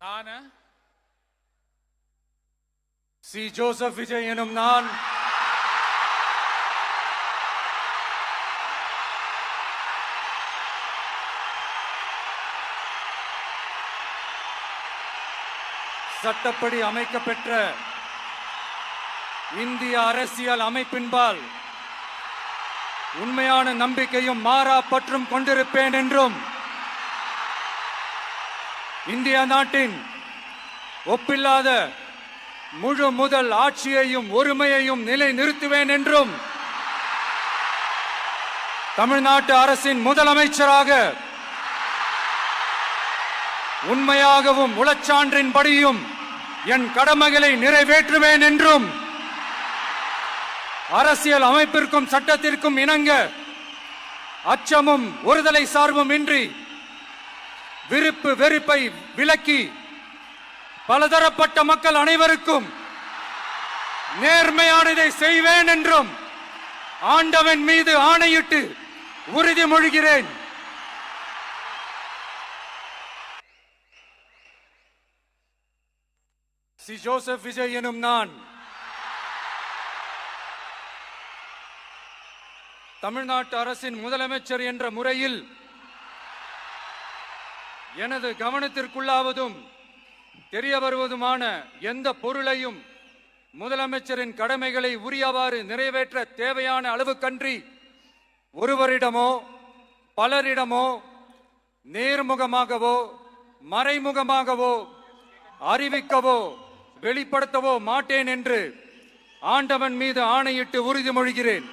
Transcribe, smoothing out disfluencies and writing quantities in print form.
நான் C. Joseph Vijay எனும் நான் சட்டப்படி அமைக்கப்பெற்ற இந்திய அரசியல் அமைப்பின்பால் உண்மையான நம்பிக்கையும் மாறா பற்றும் கொண்டிருப்பேன் என்றும் இந்திய நாட்டின் ஒப்பில்லாத முழு முதல் ஆட்சியையும் ஒருமையையும் நிலை நிறுத்துவேன் என்றும் தமிழ்நாட்டு அரசின் முதலமைச்சராக உண்மையாகவும் உளச்சான்றின்படியும் என் கடமைகளை நிறைவேற்றுவேன் என்றும் அரசியல் அமைப்பிற்கும் சட்டத்திற்கும் இணங்க அச்சமும் ஒருதலை சார்பும் இன்றி விருப்பு வெறுப்பை விலக்கி பலதரப்பட்ட மக்கள் அனைவருக்கும் நேர்மையானதை செய்வேன் என்றும் ஆண்டவன் மீது ஆணையிட்டு உறுதிமொழிகிறேன். சி. ஜோசப் விஜய் எனும் நான் தமிழ்நாட்டு அரசின் முதலமைச்சர் என்ற முறையில் எனது கவனத்திற்குள்ளாவதும் தெரிய வருவதுமான எந்த பொருளையும் முதலமைச்சரின் கடமைகளை உரியவாறு நிறைவேற்ற தேவையான அளவுக்கன்றி ஒருவரிடமோ பலரிடமோ நேர்முகமாகவோ மறைமுகமாகவோ அறிவிக்கவோ வெளிப்படுத்தவோ மாட்டேன் என்று ஆண்டவன் மீது ஆணையிட்டு உறுதிமொழிகிறேன்.